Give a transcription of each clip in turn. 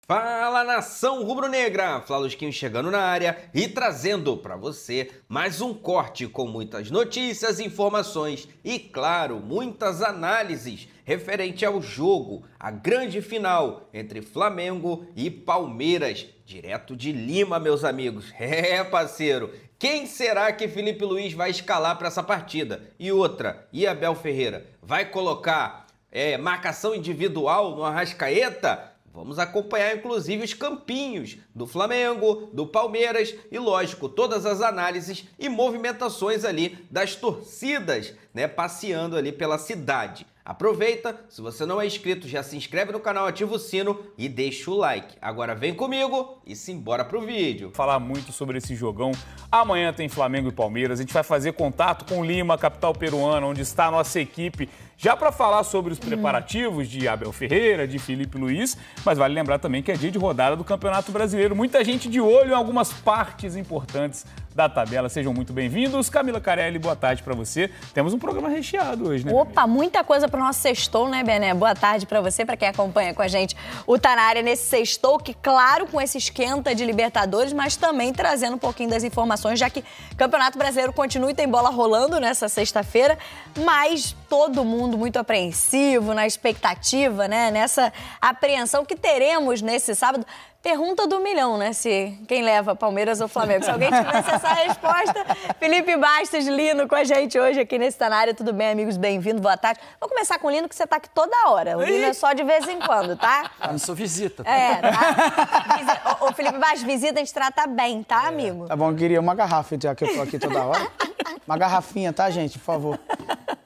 Fala, nação rubro-negra! Flalusquinho chegando na área e trazendo para você mais um corte com muitas notícias, informações e, claro, muitas análises referente ao jogo, a grande final entre Flamengo e Palmeiras, direto de Lima, meus amigos. Parceiro, quem será que Felipe Luiz vai escalar para essa partida? E outra, e Abel Ferreira, vai colocar marcação individual no Arrascaeta? Vamos acompanhar, inclusive, os campinhos do Flamengo, do Palmeiras e, lógico, todas as análises e movimentações ali das torcidas, né, passeando ali pela cidade. Aproveita, se você não é inscrito, já se inscreve no canal, ativa o sino e deixa o like. Agora vem comigo e simbora pro vídeo. Falar muito sobre esse jogão. Amanhã tem Flamengo e Palmeiras. A gente vai fazer contato com Lima, capital peruana, onde está a nossa equipe, já para falar sobre os preparativos de Abel Ferreira, de Felipe Luiz, mas vale lembrar também que é dia de rodada do Campeonato Brasileiro. Muita gente de olho em algumas partes importantes da tabela. Sejam muito bem-vindos. Camila Carelli, boa tarde para você. Temos um programa recheado hoje, né? Opa, muita coisa para o nosso sextou, né, Bené? Boa tarde para você, para quem acompanha com a gente o Tá Na Área nesse sextou, que claro, com esse esquenta de Libertadores, mas também trazendo um pouquinho das informações, já que o Campeonato Brasileiro continua e tem bola rolando nessa sexta-feira, mas todo mundo muito apreensivo, na expectativa, né, nessa apreensão que teremos nesse sábado. Pergunta do milhão, né? Se quem leva, Palmeiras ou Flamengo. Se alguém tivesse essa resposta, Felipe Bastos, Lino, com a gente hoje aqui nesse Tá Na Área. Tudo bem, amigos? Bem-vindo, boa tarde. Vou começar com o Lino, que você tá aqui toda hora. O Lino é só de vez em quando, tá? Eu não sou visita. Tá? Tá? Ô, Felipe Bastos, visita a gente trata bem, tá, amigo? Tá bom, eu queria uma garrafa, já que eu tô aqui toda hora. Uma garrafinha, tá, gente? Por favor.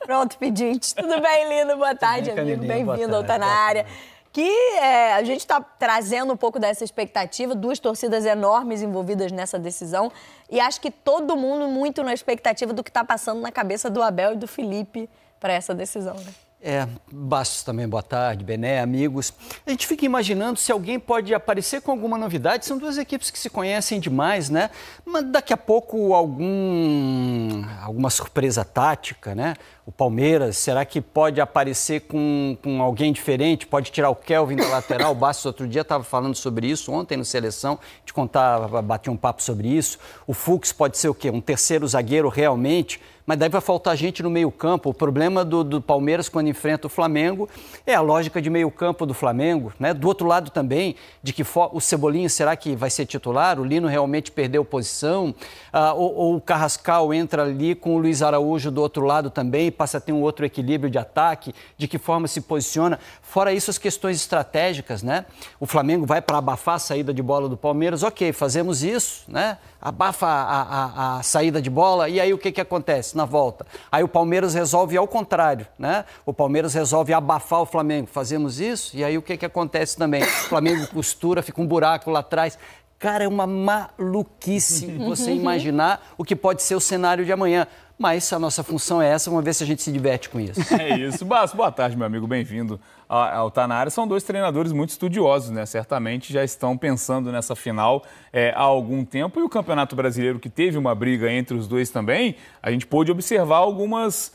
Pronto, pedinte. Tudo bem, Lino? Boa tarde, amigo. Bem-vindo ao Tá Na Área. Que a gente está trazendo um pouco dessa expectativa, duas torcidas enormes envolvidas nessa decisão, e acho que todo mundo muito na expectativa do que está passando na cabeça do Abel e do Felipe para essa decisão, né? Bastos também, boa tarde, Bené, amigos. A gente fica imaginando se alguém pode aparecer com alguma novidade. São duas equipes que se conhecem demais, né? Mas daqui a pouco alguma surpresa tática, né? O Palmeiras, será que pode aparecer com alguém diferente? Pode tirar o Kelvin da lateral? O Bastos outro dia estava falando sobre isso, ontem no Seleção, de bater um papo sobre isso. O Fux pode ser o quê? Um terceiro zagueiro realmente? Mas daí vai faltar gente no meio-campo. O problema do Palmeiras quando enfrenta o Flamengo é a lógica de meio-campo do Flamengo, né? Do outro lado também, de que o Cebolinha será que vai ser titular? O Lino realmente perdeu posição? Ou o Carrascal entra ali com o Luiz Araújo do outro lado também, passa a ter um outro equilíbrio de ataque? De que forma se posiciona? Fora isso, as questões estratégicas, né? O Flamengo vai para abafar a saída de bola do Palmeiras. Ok, fazemos isso, né? Abafa a saída de bola e aí o que acontece na volta? Aí o Palmeiras resolve ao contrário, né? O Palmeiras resolve abafar o Flamengo. Fazemos isso e aí o que acontece também? O Flamengo costura, fica um buraco lá atrás. Cara, é uma maluquice você imaginar o que pode ser o cenário de amanhã. Mas a nossa função é essa, vamos ver se a gente se diverte com isso. É isso. Bastos, boa tarde, meu amigo, bem-vindo ao Tá Na Área. São dois treinadores muito estudiosos, né? Certamente já estão pensando nessa final há algum tempo. E o Campeonato Brasileiro, que teve uma briga entre os dois também, a gente pôde observar algumas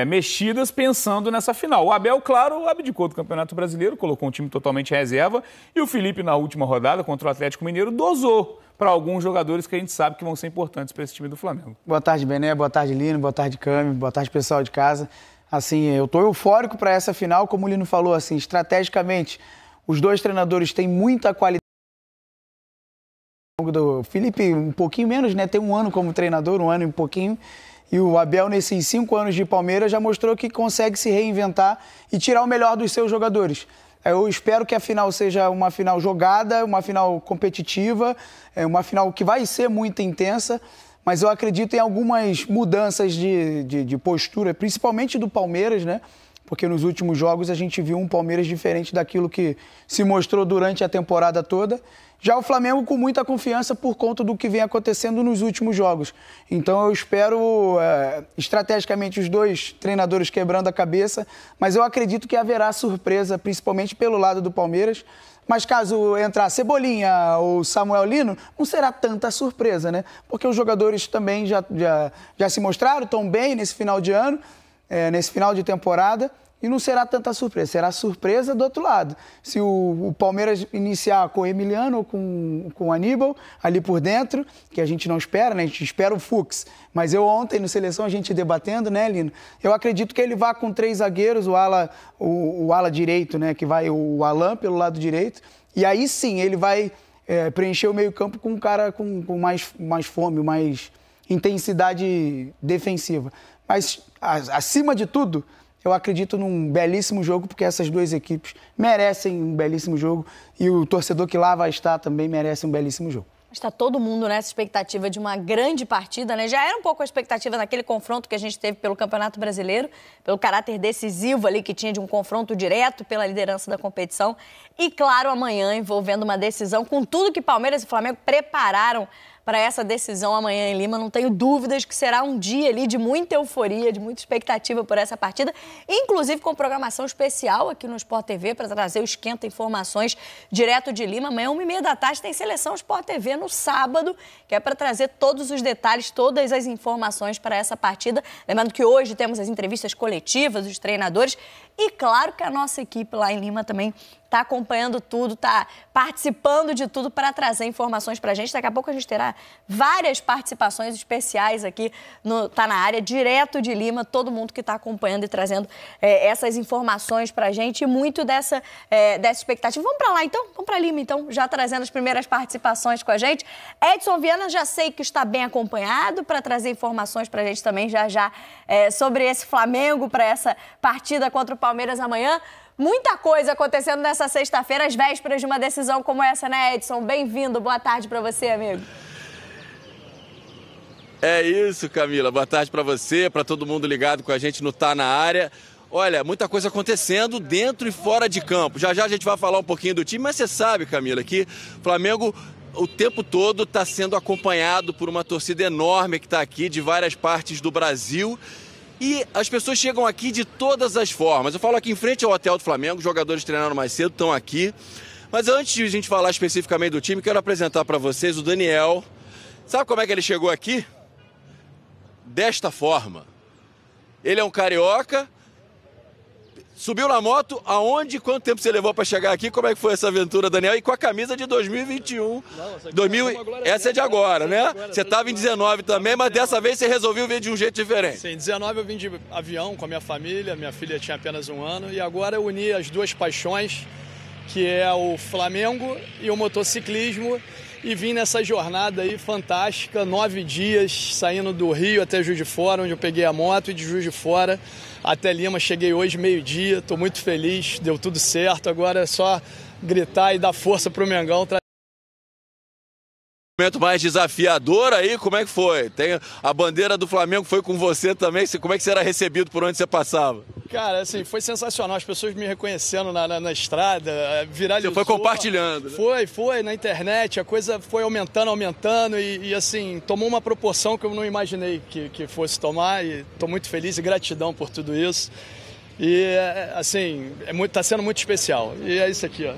mexidas pensando nessa final. O Abel, claro, abdicou do Campeonato Brasileiro, colocou um time totalmente reserva, e o Felipe, na última rodada contra o Atlético Mineiro, dosou para alguns jogadores que a gente sabe que vão ser importantes para esse time do Flamengo. Boa tarde, Bené, boa tarde, Lino, boa tarde, Cami, boa tarde, pessoal de casa. Assim, eu tô eufórico para essa final, como o Lino falou, assim, estrategicamente, os dois treinadores têm muita qualidade. O Felipe, um pouquinho menos, né? Tem um ano como treinador, um ano e um pouquinho. E o Abel, nesses 5 anos de Palmeiras, já mostrou que consegue se reinventar e tirar o melhor dos seus jogadores. Eu espero que a final seja uma final jogada, uma final competitiva, uma final que vai ser muito intensa, mas eu acredito em algumas mudanças de postura, principalmente do Palmeiras, né? Porque nos últimos jogos a gente viu um Palmeiras diferente daquilo que se mostrou durante a temporada toda. Já o Flamengo com muita confiança por conta do que vem acontecendo nos últimos jogos. Então eu espero, estrategicamente, os dois treinadores quebrando a cabeça, mas eu acredito que haverá surpresa, principalmente pelo lado do Palmeiras. Mas caso entrar Cebolinha ou Samuel Lino, não será tanta surpresa, né? Porque os jogadores também já se mostraram, estão bem nesse final de ano, nesse final de temporada. e não será tanta surpresa, será surpresa do outro lado. Se o Palmeiras iniciar com o Emiliano ou com o Aníbal ali por dentro, que a gente não espera, né? A gente espera o Fux. Mas ontem no Seleção, a gente debatendo, né, Lino? Eu acredito que ele vá com 3 zagueiros, o ala direito, né? Que vai o Alan pelo lado direito. E aí sim, ele vai preencher o meio-campo com um cara com mais fome, mais intensidade defensiva. Mas, acima de tudo, eu acredito num belíssimo jogo, porque essas duas equipes merecem um belíssimo jogo e o torcedor que lá vai estar também merece um belíssimo jogo. Está todo mundo nessa expectativa de uma grande partida, né? Já era um pouco a expectativa naquele confronto que a gente teve pelo Campeonato Brasileiro, pelo caráter decisivo ali que tinha de um confronto direto pela liderança da competição. E, claro, amanhã envolvendo uma decisão com tudo que Palmeiras e Flamengo prepararam para essa decisão amanhã em Lima. Não tenho dúvidas que será um dia ali de muita euforia, de muita expectativa por essa partida, inclusive com programação especial aqui no Sport TV para trazer o Esquenta Informações direto de Lima. Amanhã, 13h30, tem Seleção Sport TV no sábado, que é para trazer todos os detalhes, todas as informações para essa partida. Lembrando que hoje temos as entrevistas coletivas dos treinadores e, claro, que a nossa equipe lá em Lima também está acompanhando tudo, está participando de tudo para trazer informações para a gente. Daqui a pouco a gente terá várias participações especiais aqui no Tá Na Área, direto de Lima, todo mundo que está acompanhando e trazendo essas informações para a gente e muito dessa expectativa. Vamos para lá então? Vamos para Lima então, já trazendo as primeiras participações com a gente. Edson Viana, já sei que está bem acompanhado para trazer informações para a gente também já sobre esse Flamengo, para essa partida contra o Palmeiras amanhã. Muita coisa acontecendo nessa sexta-feira, às vésperas de uma decisão como essa, né, Edson? Bem-vindo, boa tarde para você, amigo. É isso, Camila. Boa tarde para você, para todo mundo ligado com a gente no Tá Na Área. Olha, muita coisa acontecendo dentro e fora de campo. Já já a gente vai falar um pouquinho do time, mas você sabe, Camila, que o Flamengo o tempo todo está sendo acompanhado por uma torcida enorme que está aqui de várias partes do Brasil. E as pessoas chegam aqui de todas as formas. Eu falo aqui em frente ao Hotel do Flamengo, os jogadores treinaram mais cedo, estão aqui. Mas antes de a gente falar especificamente do time, quero apresentar para vocês o Daniel. Sabe como é que ele chegou aqui? Desta forma. Ele é um carioca, subiu na moto, aonde, quanto tempo você levou para chegar aqui? Como é que foi essa aventura, Daniel? E com a camisa de 2021. Essa é de agora, né? Você estava em 19 também, mas dessa vez você resolveu vir de um jeito diferente. Sim, em 19 eu vim de avião com a minha filha tinha apenas 1 ano, e agora eu uni as duas paixões, que é o Flamengo e o motociclismo, e vim nessa jornada aí fantástica, 9 dias, saindo do Rio até Juiz de Fora, onde eu peguei a moto, e de Juiz de Fora até Lima. Cheguei hoje meio-dia, estou muito feliz, deu tudo certo, agora é só gritar e dar força pro Mengão. Momento mais desafiador aí, como é que foi? Tem a bandeira do Flamengo foi com você também, como é que você era recebido por onde você passava? Cara, assim, foi sensacional, as pessoas me reconhecendo na estrada, viralizou. Você foi compartilhando, né? Foi, na internet, a coisa foi aumentando e assim, tomou uma proporção que eu não imaginei que fosse tomar, e estou muito feliz e gratidão por tudo isso. E, assim, tá sendo muito especial. E é isso aqui, ó.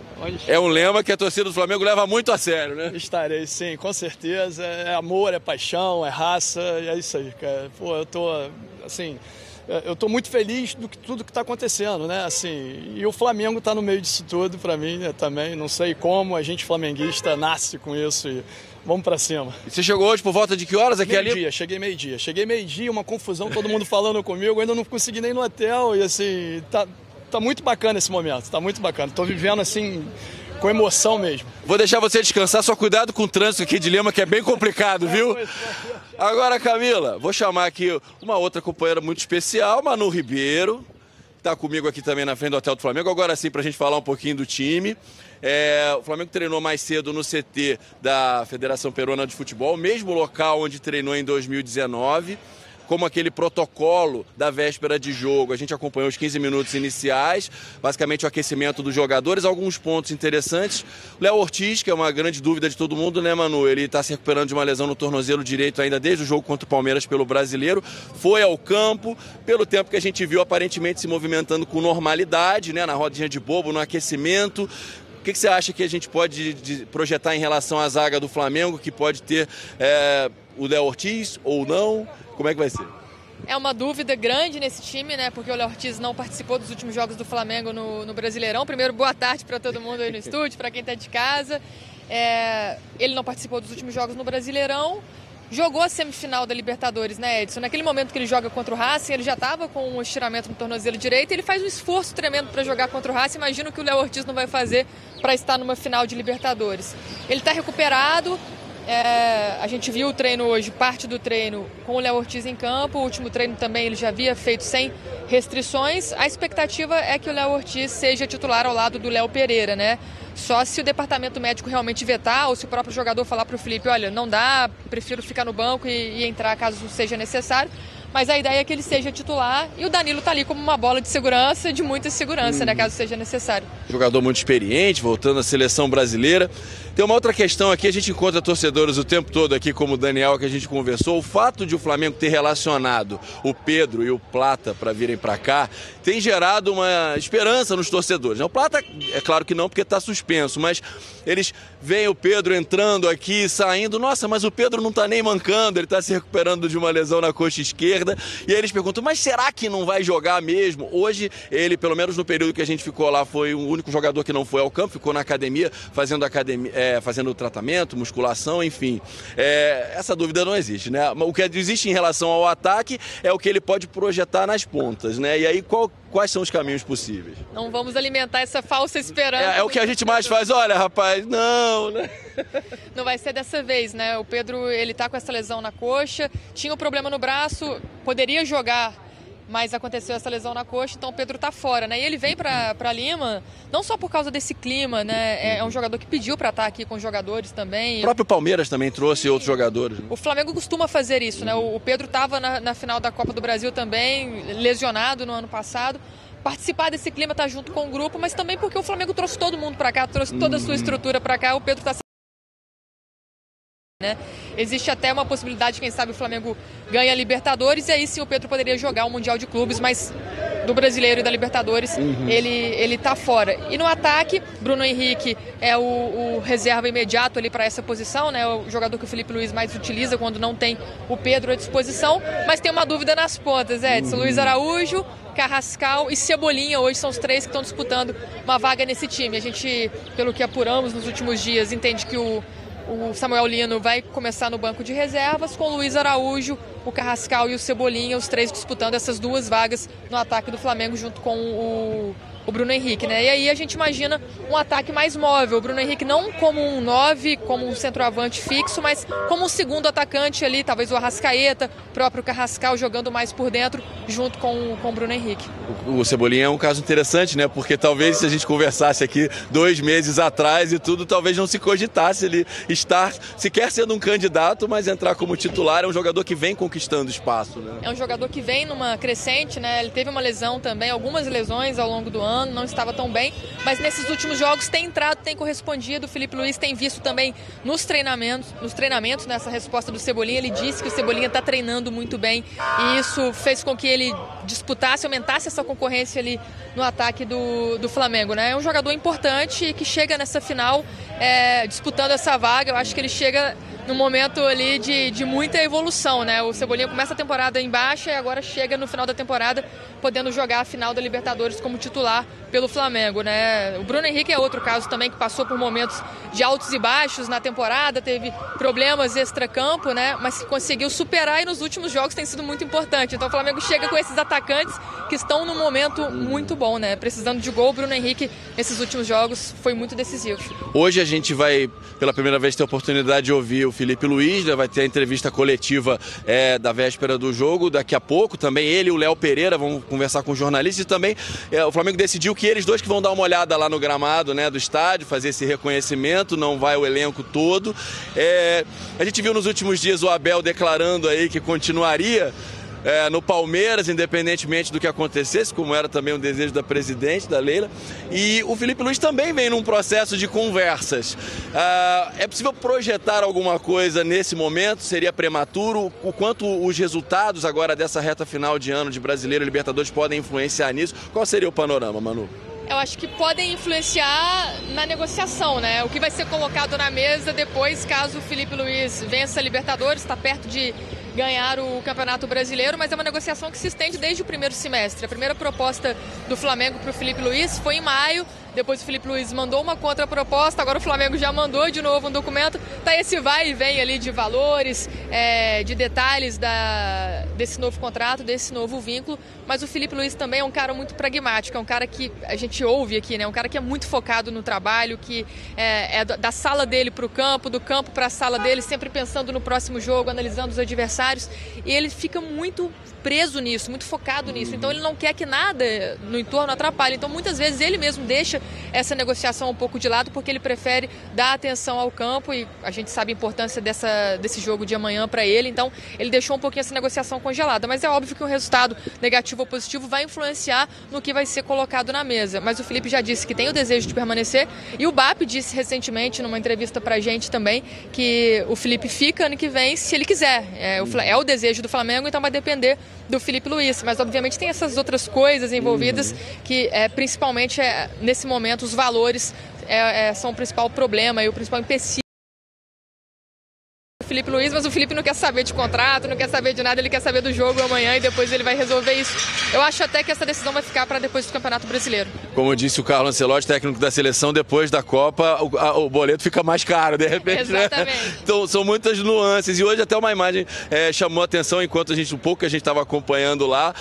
É um lema que a torcida do Flamengo leva muito a sério, né? Estarei, sim, com certeza. É amor, é paixão, é raça, e é isso aí, cara. Pô, eu tô muito feliz do que tudo que está acontecendo, né? Assim, e o Flamengo está no meio disso tudo, para mim, né, também. Não sei como a gente flamenguista nasce com isso e vamos para cima. E você chegou hoje por volta de que horas aqui ali? Meio-dia. Cheguei meio-dia, uma confusão, todo mundo falando comigo, ainda não consegui nem no hotel e assim, tá muito bacana esse momento, tá muito bacana. Tô vivendo assim, com emoção mesmo. Vou deixar você descansar, só cuidado com o trânsito aqui de Lima, que é bem complicado, viu? Agora, Camila, vou chamar aqui uma outra companheira muito especial, Manu Ribeiro, está comigo aqui também na frente do Hotel do Flamengo. Agora sim, para a gente falar um pouquinho do time. O Flamengo treinou mais cedo no CT da Federação Peruana de Futebol, mesmo local onde treinou em 2019. Como aquele protocolo da véspera de jogo, a gente acompanhou os 15 minutos iniciais, basicamente o aquecimento dos jogadores, alguns pontos interessantes. O Léo Ortiz, que é uma grande dúvida de todo mundo, né, Manu? Ele está se recuperando de uma lesão no tornozelo direito ainda desde o jogo contra o Palmeiras pelo Brasileiro. Foi ao campo, pelo tempo que a gente viu, aparentemente se movimentando com normalidade, né, na rodinha de bobo, no aquecimento. O que você acha que a gente pode projetar em relação à zaga do Flamengo, que pode ter o Léo Ortiz ou não? Como é que vai ser? É uma dúvida grande nesse time, né? Porque o Léo Ortiz não participou dos últimos jogos do Flamengo no Brasileirão. Primeiro, boa tarde para todo mundo aí no estúdio, para quem está de casa. Ele não participou dos últimos jogos no Brasileirão. Jogou a semifinal da Libertadores, né, Edson? Naquele momento que ele joga contra o Racing, ele já estava com um estiramento no tornozelo direito. Ele faz um esforço tremendo para jogar contra o Racing. Imagino que o Léo Ortiz não vai fazer para estar numa final de Libertadores. Ele está recuperado. A gente viu o treino hoje, parte do treino com o Léo Ortiz em campo. O último treino também ele já havia feito sem restrições. A expectativa é que o Léo Ortiz seja titular ao lado do Léo Pereira, né? Só se o departamento médico realmente vetar ou se o próprio jogador falar para o Felipe, olha, não dá, prefiro ficar no banco e entrar caso seja necessário. Mas a ideia é que ele seja titular e o Danilo está ali como uma bola de segurança, de muita segurança, né, caso seja necessário. Jogador muito experiente, voltando à seleção brasileira. Tem uma outra questão aqui, a gente encontra torcedores o tempo todo aqui, como o Daniel, que a gente conversou. O fato de o Flamengo ter relacionado o Pedro e o Plata para virem para cá tem gerado uma esperança nos torcedores. O Plata, é claro que não, porque está suspenso, mas eles veem o Pedro entrando aqui, saindo. Nossa, mas o Pedro não está nem mancando, ele está se recuperando de uma lesão na coxa esquerda. E aí eles perguntam, mas será que não vai jogar mesmo? Hoje, ele, pelo menos no período que a gente ficou lá, foi o único jogador que não foi ao campo, ficou na academia, fazendo tratamento, musculação, enfim. Essa dúvida não existe, né? O que existe em relação ao ataque é o que ele pode projetar nas pontas, né? E aí, quais são os caminhos possíveis? Não vamos alimentar essa falsa esperança. É o que a gente mais faz. Olha, rapaz, não, né? Não vai ser dessa vez, né? O Pedro, ele tá com essa lesão na coxa, tinha um problema no braço, poderia jogar, mas aconteceu essa lesão na coxa, então o Pedro tá fora, né? E ele vem para Lima, não só por causa desse clima, né? É um jogador que pediu para estar aqui com os jogadores também. O próprio Palmeiras também trouxe outros jogadores. Né? O Flamengo costuma fazer isso, né? O Pedro estava na final da Copa do Brasil também, lesionado no ano passado. Participar desse clima, tá junto com o grupo, mas também porque o Flamengo trouxe todo mundo para cá, trouxe toda a sua estrutura para cá, o Pedro tá né? Existe até uma possibilidade, quem sabe o Flamengo ganha a Libertadores e aí sim o Pedro poderia jogar o Mundial de Clubes, mas do Brasileiro e da Libertadores ele tá fora. E no ataque, Bruno Henrique é o reserva imediato ali para essa posição, né? O jogador que o Felipe Luiz mais utiliza quando não tem o Pedro à disposição, mas tem uma dúvida nas pontas, Edson. Luiz Araújo, Carrascal e Cebolinha hoje são os três que estão disputando uma vaga nesse time. A gente, pelo que apuramos nos últimos dias, entende que o Samuel Lino vai começar no banco de reservas com o Luiz Araújo, o Carrascal e o Cebolinha, os três disputando essas duas vagas no ataque do Flamengo junto com o Bruno Henrique, né? E aí a gente imagina um ataque mais móvel. O Bruno Henrique não como um 9, como um centroavante fixo, mas como um segundo atacante ali, talvez o Arrascaeta, o próprio Carrascal jogando mais por dentro, junto com o Bruno Henrique. O Cebolinha é um caso interessante, né? Porque talvez se a gente conversasse aqui 2 meses atrás e tudo, talvez não se cogitasse ele estar sequer sendo um candidato, mas entrar como titular. É um jogador que vem conquistando espaço, né? É um jogador que vem numa crescente, né? Ele teve uma lesão também, algumas lesões ao longo do ano, não estava tão bem, mas nesses últimos jogos tem entrado, tem correspondido. O Felipe Luiz tem visto também nos treinamentos, nessa resposta do Cebolinha, ele disse que o Cebolinha está treinando muito bem e isso fez com que ele disputasse, aumentasse essa concorrência ali no ataque do Flamengo, né? É um jogador importante que chega nessa final disputando essa vaga. Eu acho que ele chega num momento ali de muita evolução, né? O Cebolinha começa a temporada em baixa e agora chega no final da temporada podendo jogar a final da Libertadores como titular pelo Flamengo, né? O Bruno Henrique é outro caso também que passou por momentos de altos e baixos na temporada, teve problemas extracampo, né? Mas conseguiu superar e nos últimos jogos tem sido muito importante. Então o Flamengo chega com esses atacantes que estão num momento muito bom, né? Precisando de gol, o Bruno Henrique nesses últimos jogos foi muito decisivo. Hoje a gente vai, pela primeira vez, ter a oportunidade de ouvir o Felipe Luiz, né? Vai ter a entrevista coletiva da véspera do jogo, daqui a pouco também ele e o Léo Pereira vão conversar com os jornalistas e também o Flamengo decidiu que eles dois que vão dar uma olhada lá no gramado, né, do estádio, fazer esse reconhecimento, não vai o elenco todo. A gente viu nos últimos dias o Abel declarando aí que continuaria no Palmeiras, independentemente do que acontecesse, como era também um desejo da presidente, da Leila. E o Felipe Luiz também vem num processo de conversas. É possível projetar alguma coisa nesse momento? Seria prematuro? O quanto os resultados agora dessa reta final de ano de Brasileiro e Libertadores podem influenciar nisso? Qual seria o panorama, Manu? Eu acho que podem influenciar na negociação, né? O que vai ser colocado na mesa depois, caso o Felipe Luiz vença a Libertadores, está perto de ganhar o Campeonato Brasileiro, mas é uma negociação que se estende desde o primeiro semestre. A primeira proposta do Flamengo para o Filipe Luís foi em maio, depois o Filipe Luís mandou uma contraproposta, agora o Flamengo já mandou de novo um documento. Tá esse vai e vem ali de valores, de detalhes desse novo contrato, desse novo vínculo, mas o Filipe Luís também é um cara muito pragmático, é um cara que a gente ouve aqui, né? Um cara que é muito focado no trabalho, que é da sala dele para o campo, do campo para a sala dele, sempre pensando no próximo jogo, analisando os adversários, e ele fica muito preso nisso, muito focado nisso, então ele não quer que nada no entorno atrapalhe, então muitas vezes ele mesmo deixa essa negociação um pouco de lado porque ele prefere dar atenção ao campo e a gente sabe a importância desse jogo de amanhã para ele, então ele deixou um pouquinho essa negociação congelada, mas é óbvio que um resultado negativo ou positivo vai influenciar no que vai ser colocado na mesa, mas o Filipe já disse que tem o desejo de permanecer e o BAP disse recentemente numa entrevista pra gente também que o Filipe fica ano que vem se ele quiser, é o desejo do Flamengo, então vai depender do Filipe Luís, mas obviamente tem essas outras coisas envolvidas que principalmente nesse momento os valores são o principal problema e o principal empecilho do Filipe Luís, mas o Filipe não quer saber de contrato, não quer saber de nada, ele quer saber do jogo amanhã e depois ele vai resolver isso. Eu acho até que essa decisão vai ficar para depois do Campeonato Brasileiro. Como disse o Carlo Ancelotti, técnico da seleção, depois da Copa o boleto fica mais caro, de repente, exatamente, né? Então são muitas nuances e hoje até uma imagem chamou a atenção enquanto um pouco que a gente estava acompanhando lá,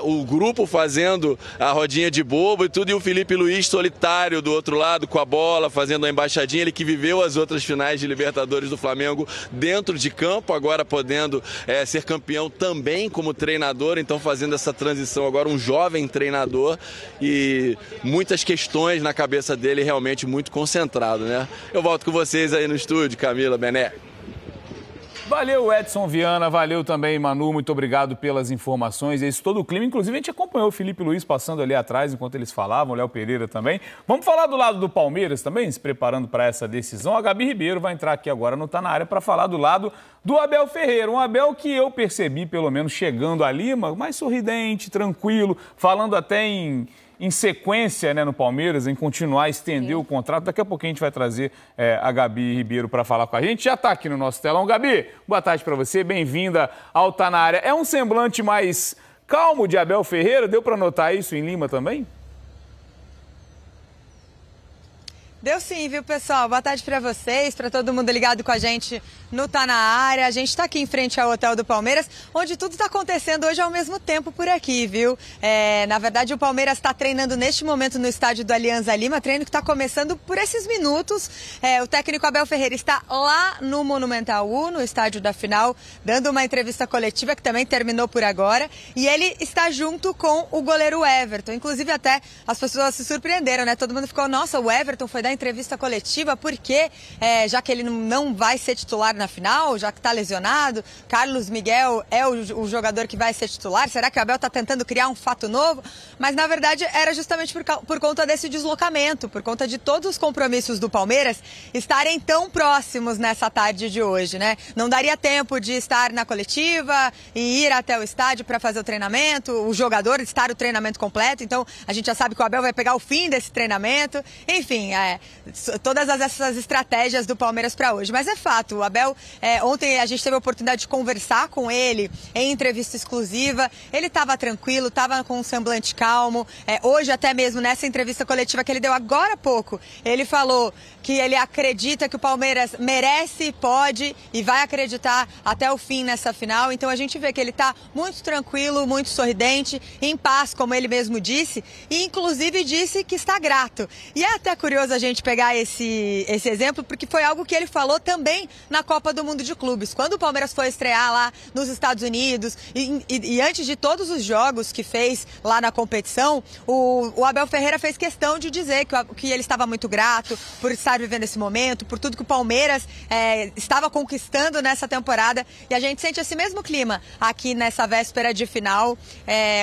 o grupo fazendo a rodinha de bobo e tudo, e o Filipe Luís solitário do outro lado com a bola, fazendo a embaixadinha, ele que viveu as outras finais de Libertadores do Flamengo dentro de campo, agora podendo ser campeão também como treinador, então fazendo essa transição agora, um jovem treinador e muitas questões na cabeça dele, realmente muito concentrado, né? Eu volto com vocês aí no estúdio, Camila, Bené. Valeu, Edson Viana, valeu também, Manu, muito obrigado pelas informações, esse todo o clima, inclusive a gente acompanhou o Filipe Luís passando ali atrás enquanto eles falavam, o Léo Pereira também. Vamos falar do lado do Palmeiras também, se preparando para essa decisão. A Gabi Ribeiro vai entrar aqui agora no Tá Na Área para falar do lado do Abel Ferreira, um Abel que eu percebi, pelo menos chegando ali, mais sorridente, tranquilo, falando até em sequência, né, no Palmeiras, em continuar a estender o contrato. Daqui a pouquinho a gente vai trazer a Gabi Ribeiro para falar com a gente. Já está aqui no nosso telão. Gabi, boa tarde para você, bem-vinda ao Tá Na Área. É um semblante mais calmo de Abel Ferreira? Deu para notar isso em Lima também? Deu sim, viu, pessoal? Boa tarde para vocês, para todo mundo ligado com a gente no Tá Na Área. A gente está aqui em frente ao Hotel do Palmeiras, onde tudo está acontecendo hoje ao mesmo tempo por aqui, viu? Na verdade, o Palmeiras está treinando neste momento no estádio do Alianza Lima, treino que está começando por esses minutos. O técnico Abel Ferreira está lá no Monumental 1, no estádio da final, dando uma entrevista coletiva que também terminou por agora. E ele está junto com o goleiro Everton. Inclusive, até as pessoas se surpreenderam, né? Todo mundo ficou, nossa, o Everton foi dar entrevista coletiva, porque já que ele não vai ser titular na final, já que está lesionado, Carlos Miguel é o jogador que vai ser titular, será que o Abel está tentando criar um fato novo? Mas na verdade era justamente por conta desse deslocamento, por conta de todos os compromissos do Palmeiras estarem tão próximos nessa tarde de hoje, né? Não daria tempo de estar na coletiva e ir até o estádio para fazer o treinamento, o jogador estar o treinamento completo, então a gente já sabe que o Abel vai pegar o fim desse treinamento, enfim, todas essas estratégias do Palmeiras para hoje. Mas é fato, o Abel, ontem a gente teve a oportunidade de conversar com ele em entrevista exclusiva, ele estava tranquilo, estava com um semblante calmo, hoje até mesmo nessa entrevista coletiva que ele deu agora há pouco, ele falou que ele acredita que o Palmeiras merece, pode e vai acreditar até o fim nessa final, então a gente vê que ele está muito tranquilo, muito sorridente, em paz, como ele mesmo disse, e inclusive disse que está grato. E é até curioso a gente pegar esse exemplo, porque foi algo que ele falou também na Copa do Mundo de Clubes. Quando o Palmeiras foi estrear lá nos Estados Unidos e antes de todos os jogos que fez lá na competição, o Abel Ferreira fez questão de dizer que ele estava muito grato por estar vivendo esse momento, por tudo que o Palmeiras estava conquistando nessa temporada, e a gente sente esse mesmo clima aqui nessa véspera de final,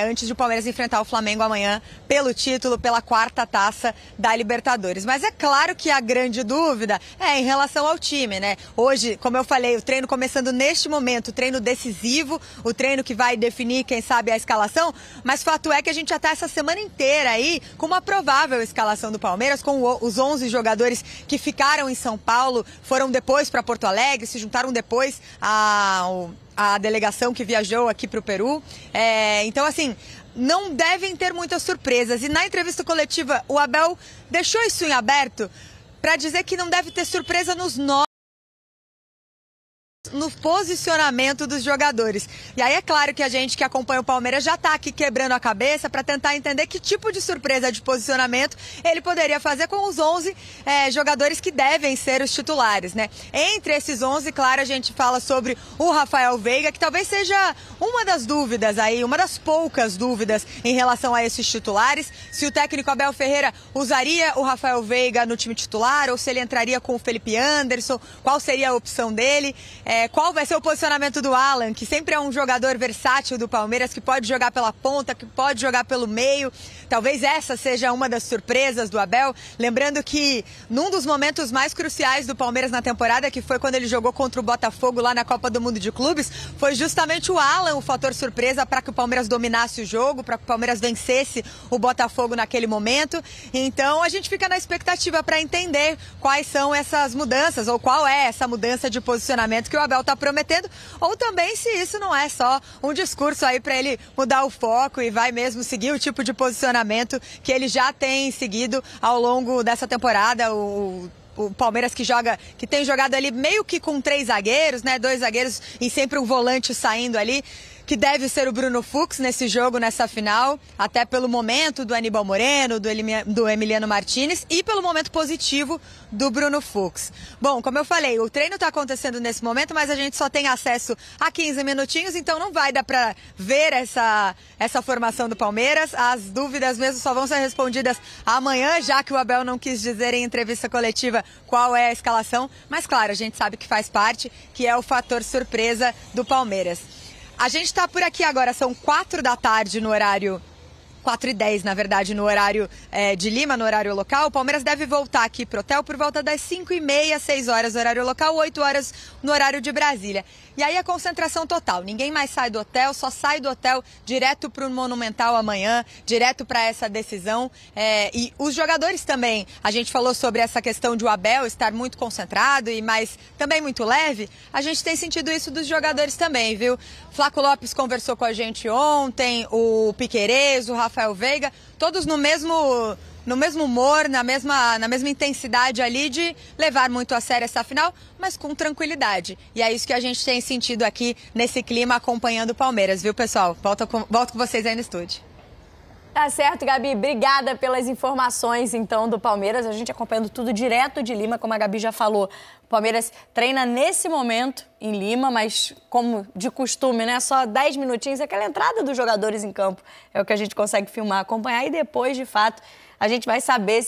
antes de o Palmeiras enfrentar o Flamengo amanhã pelo título, pela 4ª taça da Libertadores. Mas é claro que a grande dúvida é em relação ao time, né? Hoje, como eu falei, o treino começando neste momento, o treino decisivo, o treino que vai definir, quem sabe, a escalação, mas fato é que a gente já está essa semana inteira aí com uma provável escalação do Palmeiras, com os 11 jogadores que ficaram em São Paulo, foram depois para Porto Alegre, se juntaram depois a delegação que viajou aqui para o Peru. Então, assim, não devem ter muitas surpresas. E na entrevista coletiva, o Abel deixou isso em aberto para dizer que não deve ter surpresa no posicionamento dos jogadores. E aí é claro que a gente que acompanha o Palmeiras já está aqui quebrando a cabeça para tentar entender que tipo de surpresa de posicionamento ele poderia fazer com os 11 jogadores que devem ser os titulares, né? Entre esses 11, claro, a gente fala sobre o Rafael Veiga, que talvez seja uma das dúvidas aí, uma das poucas dúvidas em relação a esses titulares. Se o técnico Abel Ferreira usaria o Rafael Veiga no time titular ou se ele entraria com o Felipe Anderson, qual seria a opção dele? Qual vai ser o posicionamento do Alan, que sempre é um jogador versátil do Palmeiras, que pode jogar pela ponta, que pode jogar pelo meio. Talvez essa seja uma das surpresas do Abel. Lembrando que num dos momentos mais cruciais do Palmeiras na temporada, que foi quando ele jogou contra o Botafogo lá na Copa do Mundo de Clubes, foi justamente o Alan o fator surpresa para que o Palmeiras dominasse o jogo, para que o Palmeiras vencesse o Botafogo naquele momento. Então a gente fica na expectativa para entender quais são essas mudanças, ou qual é essa mudança de posicionamento que o Abel está prometendo, ou também se isso não é só um discurso aí para ele mudar o foco e vai mesmo seguir o tipo de posicionamento que ele já tem seguido ao longo dessa temporada. O Palmeiras que tem jogado ali meio que com 3 zagueiros, né? 2 zagueiros e sempre um volante saindo ali, que deve ser o Bruno Fux nesse jogo, nessa final, até pelo momento do Aníbal Moreno, do Emiliano Martinez e pelo momento positivo do Bruno Fux. Bom, como eu falei, o treino está acontecendo nesse momento, mas a gente só tem acesso a 15 minutinhos, então não vai dar para ver essa formação do Palmeiras. As dúvidas mesmo só vão ser respondidas amanhã, já que o Abel não quis dizer em entrevista coletiva qual é a escalação, mas claro, a gente sabe que faz parte, que é o fator surpresa do Palmeiras. A gente está por aqui agora, são 4 da tarde no horário, 4h10 na verdade, no horário de Lima, no horário local. O Palmeiras deve voltar aqui pro hotel por volta das 5h30, 6 horas no horário local, 8 horas no horário de Brasília. E aí a concentração total, ninguém mais sai do hotel, só sai do hotel direto para o Monumental amanhã, direto para essa decisão. E os jogadores também, a gente falou sobre essa questão de o Abel estar muito concentrado e mais também muito leve, a gente tem sentido isso dos jogadores também, viu? Flávio Lopes conversou com a gente ontem, o Piquerez, o Rafael Veiga, todos no mesmo humor, na mesma intensidade ali de levar muito a sério essa final, mas com tranquilidade. E é isso que a gente tem sentido aqui nesse clima acompanhando o Palmeiras, viu, pessoal? Volto com vocês aí no estúdio. Tá certo, Gabi. Obrigada pelas informações, então, do Palmeiras. A gente acompanhando tudo direto de Lima, como a Gabi já falou. O Palmeiras treina nesse momento em Lima, mas como de costume, né? Só 10 minutinhos, aquela entrada dos jogadores em campo é o que a gente consegue filmar, acompanhar e depois, de fato, a gente vai saber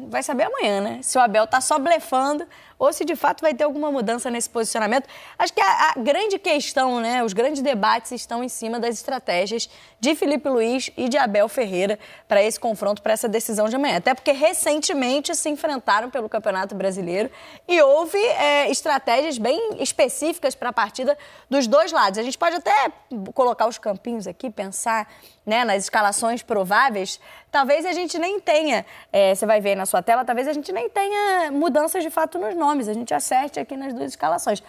vai saber amanhã, né? Se o Abel tá só blefando ou se de fato vai ter alguma mudança nesse posicionamento. Acho que a grande questão, né? Os grandes debates estão em cima das estratégias de Felipe Luiz e de Abel Ferreira para esse confronto, para essa decisão de amanhã. Até porque recentemente se enfrentaram pelo Campeonato Brasileiro e houve estratégias bem específicas para a partida dos dois lados. A gente pode até colocar os campinhos aqui, pensar, né, nas escalações prováveis. Talvez a gente nem tenha, você vai ver aí na sua tela, talvez a gente nem tenha mudanças de fato nos nomes. A gente acerte aqui nas 2 escalações.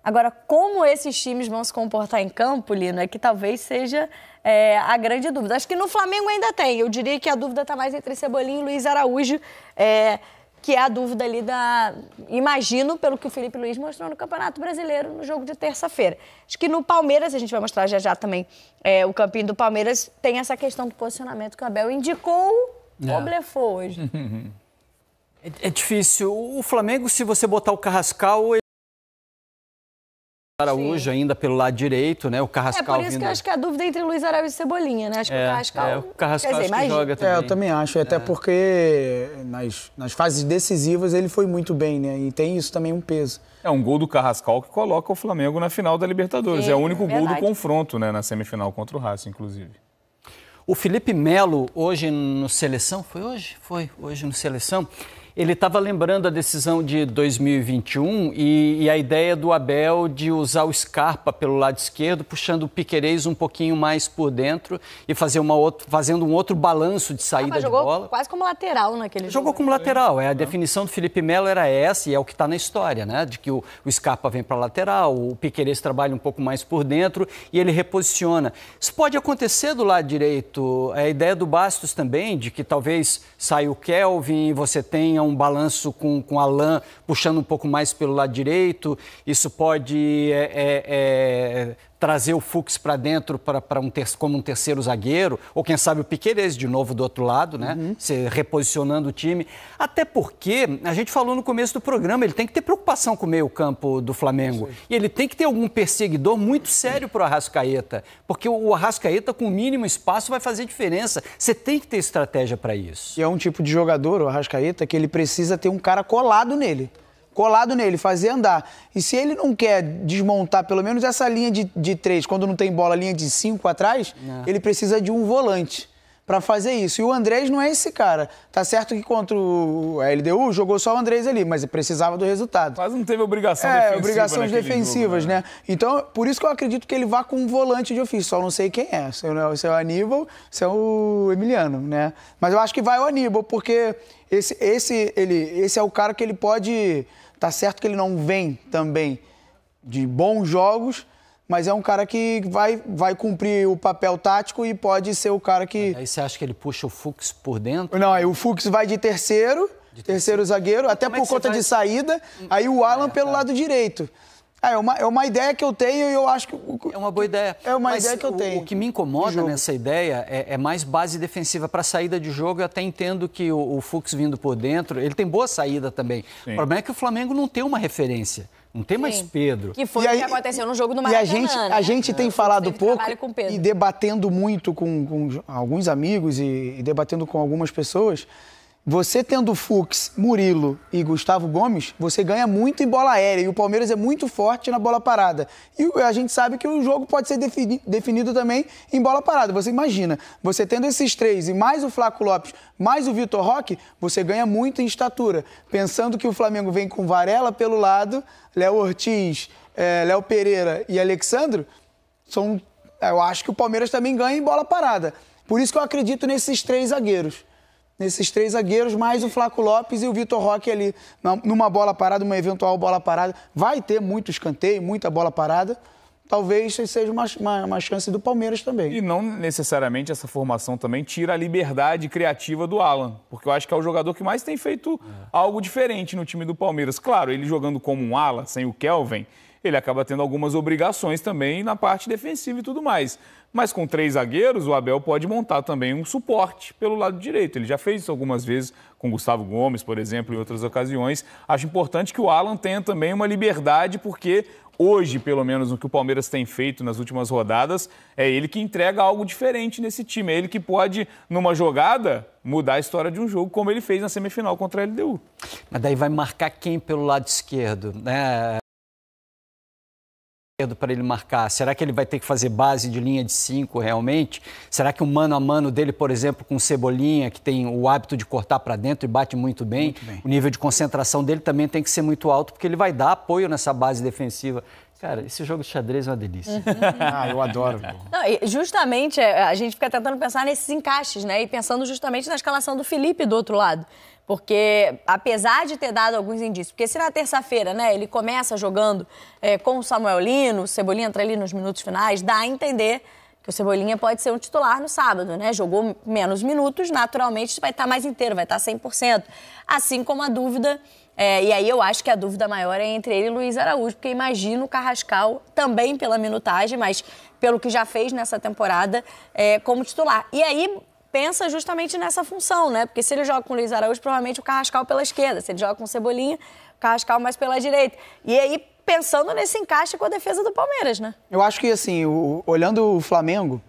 Agora, como esses times vão se comportar em campo, Lino, é que talvez seja a grande dúvida. Acho que no Flamengo ainda tem. Eu diria que a dúvida está mais entre Cebolinha e Luiz Araújo, que é a dúvida ali imagino, pelo que o Felipe Luiz mostrou no Campeonato Brasileiro, no jogo de terça-feira. Acho que no Palmeiras, a gente vai mostrar já também, o campinho do Palmeiras tem essa questão do posicionamento que o Abel indicou ou blefou hoje. É difícil. O Flamengo, se você botar o Carrascal, Araújo ainda pelo lado direito, né? O Carrascal. É por isso que eu acho que a dúvida é entre Luiz Araújo e Cebolinha, né? Acho que o Carrascal acho que joga também. Eu também acho, até porque nas fases decisivas ele foi muito bem, né? E tem isso também um peso. É um gol do Carrascal que coloca o Flamengo na final da Libertadores. É o único gol do confronto, né? Na semifinal contra o Racing, inclusive. O Felipe Melo, hoje no Seleção, foi hoje? Foi, hoje no Seleção. Ele estava lembrando a decisão de 2021 e a ideia do Abel de usar o Scarpa pelo lado esquerdo, puxando o Piquerez um pouquinho mais por dentro e fazendo um outro balanço de saída de bola. Jogou quase como lateral naquele jogo. Jogou como lateral. A definição do Felipe Melo era essa, e é o que está na história, né? De que o Scarpa vem para a lateral, o Piquerez trabalha um pouco mais por dentro e ele reposiciona. Isso pode acontecer do lado direito. A ideia do Bastos também, de que talvez saia o Kelvin e você tenha um balanço com o Alan puxando um pouco mais pelo lado direito. Isso pode trazer o Fuchs para dentro como um terceiro zagueiro, ou quem sabe o Piquerez de novo do outro lado, né? Reposicionando o time. Até porque, a gente falou no começo do programa, ele tem que ter preocupação com o meio-campo do Flamengo. E ele tem que ter algum perseguidor muito sério para o Arrascaeta, porque o Arrascaeta com o mínimo espaço vai fazer diferença. Você tem que ter estratégia para isso. E é um tipo de jogador, o Arrascaeta, que ele precisa ter um cara colado nele, fazer andar. E se ele não quer desmontar pelo menos essa linha de 3, quando não tem bola, linha de 5 atrás, ele precisa de um volante para fazer isso. E o Andrés não é esse cara. Tá certo que contra a LDU jogou só o Andrés ali, mas precisava do resultado. Quase não teve obrigação defensiva. Obrigações defensivas, jogo, né? Então, por isso que eu acredito que ele vá com um volante de ofício. Só não sei quem é. Se é o Aníbal, se é o Emiliano, né? Mas eu acho que vai o Aníbal, porque esse é o cara que ele pode... Tá certo que ele não vem também de bons jogos, mas é um cara que vai cumprir o papel tático e pode ser o cara que... Aí você acha que ele puxa o Fuchs por dentro? Não, aí o Fuchs vai de terceiro zagueiro, até por conta de saída, aí o Alan pelo lado direito. É uma ideia que eu tenho e eu acho que... É uma boa ideia. É uma ideia que eu tenho. O que me incomoda nessa ideia é mais base defensiva para saída de jogo. Eu até entendo que o Fuchs vindo por dentro, ele tem boa saída também. Sim. O problema é que o Flamengo não tem uma referência. Não tem mais Pedro. Que foi o que aconteceu no jogo do Maracanã. E a gente tem falado pouco e debatendo muito com alguns amigos e debatendo com algumas pessoas. Você tendo Fuchs, Murilo e Gustavo Gomes, você ganha muito em bola aérea. E o Palmeiras é muito forte na bola parada. E a gente sabe que o jogo pode ser definido também em bola parada. Você imagina, você tendo esses três e mais o Flaco Lopes, mais o Vitor Roque, você ganha muito em estatura. Pensando que o Flamengo vem com Varela pelo lado, Léo Ortiz, Léo Pereira e Alexandro, eu acho que o Palmeiras também ganha em bola parada. Por isso que eu acredito nesses três zagueiros. Mais o Flaco Lopes e o Vitor Roque ali, numa bola parada, uma eventual bola parada. Vai ter muito escanteio, muita bola parada. Talvez seja uma chance do Palmeiras também. E não necessariamente essa formação também tira a liberdade criativa do Alan, porque eu acho que é o jogador que mais tem feito algo diferente no time do Palmeiras. Claro, ele jogando como um ala, sem o Kelvin, ele acaba tendo algumas obrigações também na parte defensiva e tudo mais. Mas com três zagueiros, o Abel pode montar também um suporte pelo lado direito. Ele já fez isso algumas vezes com Gustavo Gomes, por exemplo, em outras ocasiões. Acho importante que o Alan tenha também uma liberdade, porque hoje, pelo menos no que o Palmeiras tem feito nas últimas rodadas, é ele que entrega algo diferente nesse time. É ele que pode, numa jogada, mudar a história de um jogo, como ele fez na semifinal contra a LDU. Mas daí vai marcar quem pelo lado esquerdo, né? Para ele marcar? Será que ele vai ter que fazer base de linha de 5 realmente? Será que o mano a mano dele, por exemplo, com o Cebolinha, que tem o hábito de cortar para dentro e bate muito bem, o nível de concentração dele também tem que ser muito alto, porque ele vai dar apoio nessa base defensiva. Cara, esse jogo de xadrez é uma delícia. Eu adoro. Não, justamente, a gente fica tentando pensar nesses encaixes, né? E pensando justamente na escalação do Felipe do outro lado. Porque, apesar de ter dado alguns indícios, porque se na terça-feira, né, ele começa jogando com o Samuel Lino, o Cebolinha entra ali nos minutos finais, dá a entender que o Cebolinha pode ser um titular no sábado, né? Jogou menos minutos, naturalmente vai estar mais inteiro, vai estar 100%. Assim como a dúvida, e aí eu acho que a dúvida maior é entre ele e Luiz Araújo, porque imagino o Carrascal também pela minutagem, mas pelo que já fez nessa temporada como titular. E aí pensa justamente nessa função, né? Porque se ele joga com o Luiz Araújo, provavelmente o Carrascal pela esquerda. Se ele joga com o Cebolinha, o Carrascal mais pela direita. E aí, pensando nesse encaixe com a defesa do Palmeiras, né? Eu acho que, assim, olhando o Flamengo,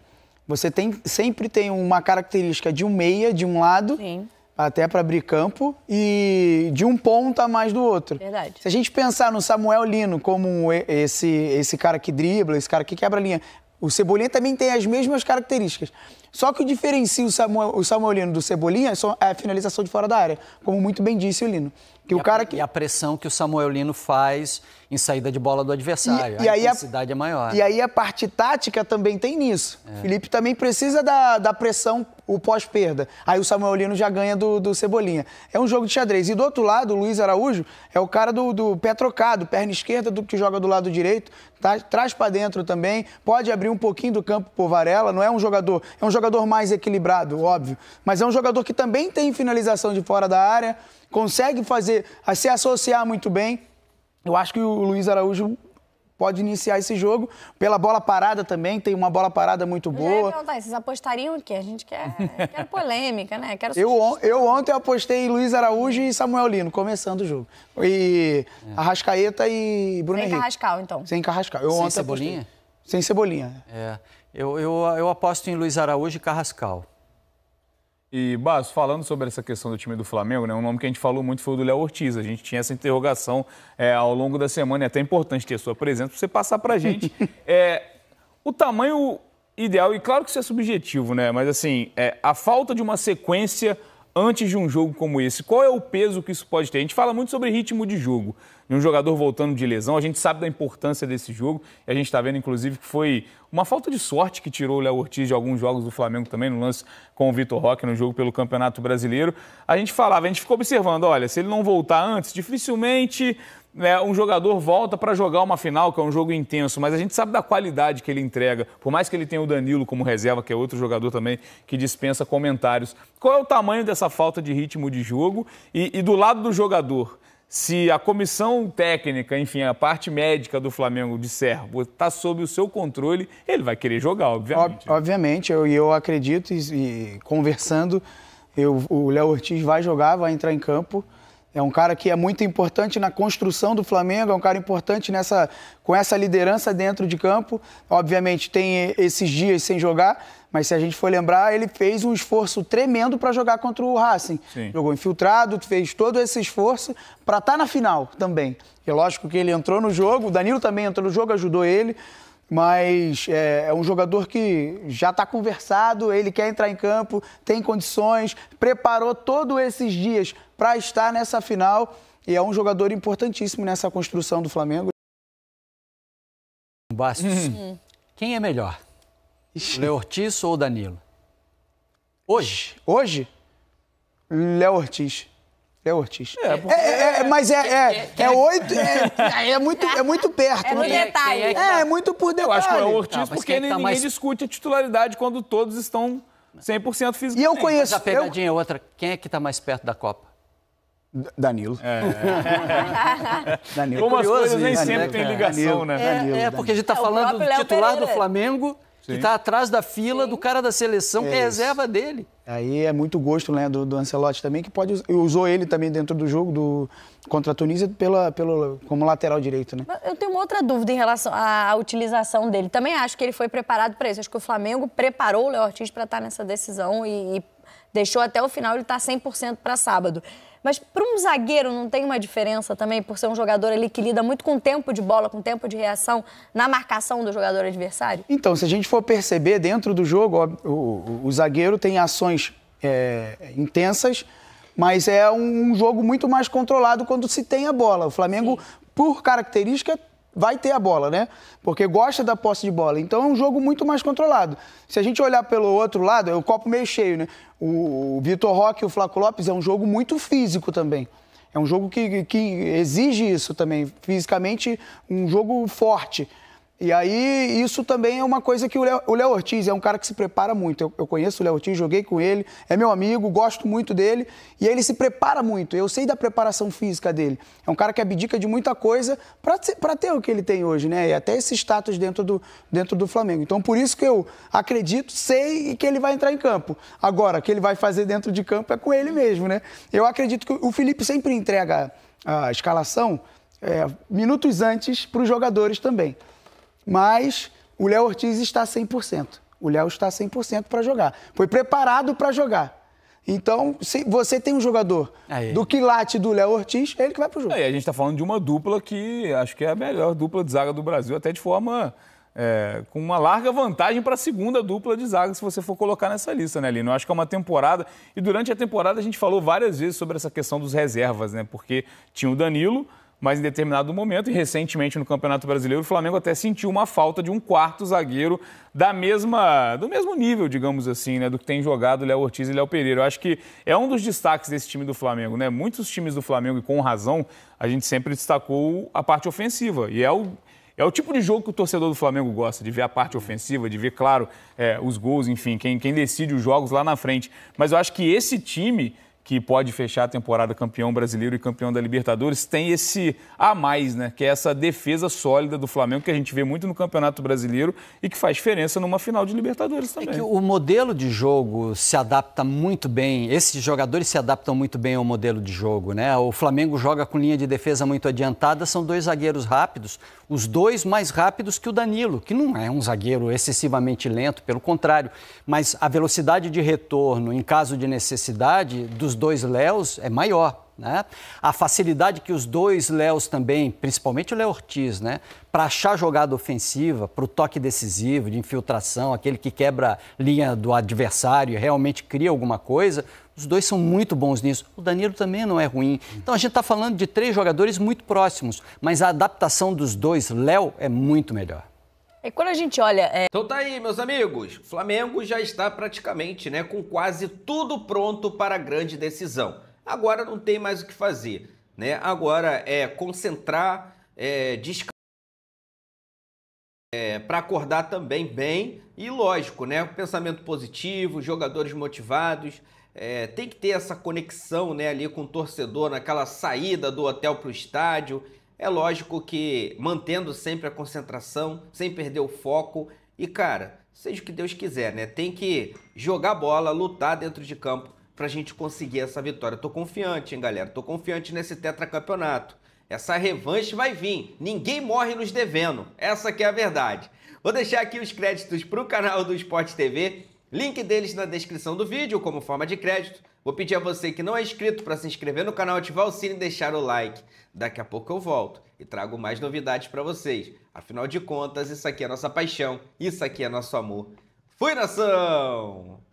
você sempre tem uma característica de um meia, de um lado, Sim. até para abrir campo, e de um ponta mais do outro. Verdade. Se a gente pensar no Samuel Lino como esse cara que dribla, esse cara que quebra a linha, O Cebolinha também tem as mesmas características. Só que o diferencia o Samuel Lino do Cebolinha é a finalização de fora da área, como muito bem disse o Lino. E a pressão que o Samuel Lino faz em saída de bola do adversário. A intensidade é maior. E aí a parte tática também tem nisso. O Felipe também precisa da pressão, o pós-perda. Aí o Samuel Lino já ganha do Cebolinha. É um jogo de xadrez. E do outro lado, o Luiz Araújo é o cara do pé trocado, perna esquerda que joga do lado direito, traz para dentro também, pode abrir um pouquinho do campo por Varela, não é um jogador, é um jogador mais equilibrado, óbvio, mas é um jogador que também tem finalização de fora da área, consegue se associar muito bem. Eu acho que o Luiz Araújo pode iniciar esse jogo pela bola parada também, tem uma bola parada muito boa. Vocês apostariam o quê? A gente quer polêmica, né? Eu ontem apostei em Luiz Araújo e Samuel Lino, começando o jogo. E Arrascaeta e Bruno Henrique. Sem Carrascal, então. Sem Carrascal. Sem Cebolinha? Sem Cebolinha. Eu aposto em Luiz Araújo e Carrascal. E, Basso, falando sobre essa questão do time do Flamengo, né, um nome que a gente falou muito foi o do Léo Ortiz. A gente tinha essa interrogação ao longo da semana, e é até importante ter a sua presença para você passar para a gente o tamanho ideal, e claro que isso é subjetivo, né? Mas assim, a falta de uma sequência antes de um jogo como esse, qual é o peso que isso pode ter? A gente fala muito sobre ritmo de jogo, de um jogador voltando de lesão, a gente sabe da importância desse jogo, e a gente está vendo, inclusive, que foi uma falta de sorte que tirou o Léo Ortiz de alguns jogos do Flamengo também, no lance com o Vitor Roque, no jogo pelo Campeonato Brasileiro. A gente ficou observando, olha, se ele não voltar antes, dificilmente um jogador volta para jogar uma final, que é um jogo intenso, mas a gente sabe da qualidade que ele entrega, por mais que ele tenha o Danilo como reserva, que é outro jogador também que dispensa comentários. Qual é o tamanho dessa falta de ritmo de jogo? E do lado do jogador, se a comissão técnica, enfim, a parte médica do Flamengo disser está sob o seu controle, ele vai querer jogar, obviamente. Obviamente, eu acredito e conversando, o Léo Ortiz vai jogar, vai entrar em campo. É um cara que é muito importante na construção do Flamengo, é um cara importante com essa liderança dentro de campo. Obviamente tem esses dias sem jogar, mas se a gente for lembrar, ele fez um esforço tremendo para jogar contra o Racing. Sim. Jogou infiltrado, fez todo esse esforço para estar na final também. É lógico que ele entrou no jogo, o Danilo também entrou no jogo, ajudou ele. Mas é um jogador que já está conversado, ele quer entrar em campo, tem condições, preparou todos esses dias para estar nessa final e é um jogador importantíssimo nessa construção do Flamengo. Bastos, quem é melhor? Léo Ortiz ou Danilo? Hoje? Léo Ortiz. Léo Ortiz. É muito perto. É no detalhe. É muito por detalhe. Eu acho que é o Léo Ortiz porque ninguém discute a titularidade quando todos estão 100% fisicamente. E eu conheço... Mas a pegadinha é outra. Quem é que está mais perto da Copa? Danilo. Danilo. Como as coisas nem sempre têm ligação, né? Porque a gente está falando do titular do Flamengo, que está atrás da fila do cara da seleção, que é reserva dele. Aí é muito gosto, né, do Ancelotti também, que usou ele também dentro do jogo contra a Tunísia como lateral direito, né? Eu tenho uma outra dúvida em relação à utilização dele. Também acho que ele foi preparado para isso. Acho que o Flamengo preparou o Léo Ortiz para estar nessa decisão e deixou até o final ele estar 100% para sábado. Mas para um zagueiro não tem uma diferença também, por ser um jogador ali que lida muito com tempo de bola, com tempo de reação na marcação do jogador adversário? Então, se a gente for perceber dentro do jogo, o zagueiro tem ações intensas, mas é um jogo muito mais controlado quando se tem a bola. O Flamengo, por característica, vai ter a bola, né? Porque gosta da posse de bola. Então é um jogo muito mais controlado. Se a gente olhar pelo outro lado, é o copo meio cheio, né? O Vitor Roque e o Flaco Lopes é um jogo muito físico também. É um jogo que exige isso também. Fisicamente, um jogo forte. E aí, isso também é uma coisa que o Léo Ortiz é um cara que se prepara muito. Eu conheço o Léo Ortiz, joguei com ele, é meu amigo, gosto muito dele. E ele se prepara muito. Eu sei da preparação física dele. É um cara que abdica de muita coisa para ter o que ele tem hoje, né? E até esse status dentro do Flamengo. Então, por isso que eu acredito, sei que ele vai entrar em campo. Agora, o que ele vai fazer dentro de campo é com ele mesmo, né? Eu acredito que o Felipe sempre entrega a escalação minutos antes para os jogadores também. Mas o Léo Ortiz está 100%. O Léo está 100% para jogar. Foi preparado para jogar. Então, se você tem um jogador do quilate do Léo Ortiz, é ele que vai para o jogo. E a gente está falando de uma dupla que acho que é a melhor dupla de zaga do Brasil, até de forma com uma larga vantagem para a segunda dupla de zaga, se você for colocar nessa lista, né, Lino? Eu acho que é uma temporada, e durante a temporada a gente falou várias vezes sobre essa questão dos reservas, né? Porque tinha o Danilo, mas em determinado momento, e recentemente no Campeonato Brasileiro, o Flamengo até sentiu uma falta de um quarto zagueiro do mesmo nível, digamos assim, né, do que tem jogado Léo Ortiz e Léo Pereira. Eu acho que é um dos destaques desse time do Flamengo, né? Muitos times do Flamengo, e com razão, a gente sempre destacou a parte ofensiva, e é o tipo de jogo que o torcedor do Flamengo gosta, de ver a parte ofensiva, de ver, claro, os gols, enfim, quem decide os jogos lá na frente. Mas eu acho que esse time, que pode fechar a temporada campeão brasileiro e campeão da Libertadores, tem esse a mais, né? Que é essa defesa sólida do Flamengo, que a gente vê muito no Campeonato Brasileiro e que faz diferença numa final de Libertadores também. É que o modelo de jogo se adapta muito bem, esses jogadores se adaptam muito bem ao modelo de jogo, né? O Flamengo joga com linha de defesa muito adiantada, são dois zagueiros rápidos, os dois mais rápidos que o Danilo, que não é um zagueiro excessivamente lento, pelo contrário, mas a velocidade de retorno, em caso de necessidade, dos dois Léos é maior, né? A facilidade que os dois Léos também, principalmente o Léo Ortiz, né, para achar jogada ofensiva, para o toque decisivo, de infiltração, aquele que quebra a linha do adversário e realmente cria alguma coisa, os dois são muito bons nisso. O Danilo também não é ruim. Então a gente está falando de 3 jogadores muito próximos, mas a adaptação dos dois Léo é muito melhor. E quando a gente olha... Então tá aí, meus amigos. O Flamengo já está praticamente, né, com quase tudo pronto para a grande decisão. Agora não tem mais o que fazer, né? Agora é concentrar, descansar, para acordar também bem e, lógico, né, pensamento positivo, jogadores motivados. Tem que ter essa conexão, né, ali com o torcedor naquela saída do hotel para o estádio. É lógico que mantendo sempre a concentração, sem perder o foco. E, cara, seja o que Deus quiser, né? Tem que jogar bola, lutar dentro de campo pra gente conseguir essa vitória. Tô confiante, hein, galera? Tô confiante nesse tetracampeonato. Essa revanche vai vir. Ninguém morre nos devendo. Essa que é a verdade. Vou deixar aqui os créditos pro canal do Sport TV. Link deles na descrição do vídeo, como forma de crédito. Vou pedir a você que não é inscrito para se inscrever no canal, ativar o sino e deixar o like. Daqui a pouco eu volto e trago mais novidades para vocês. Afinal de contas, isso aqui é nossa paixão, isso aqui é nosso amor. Fui, nação!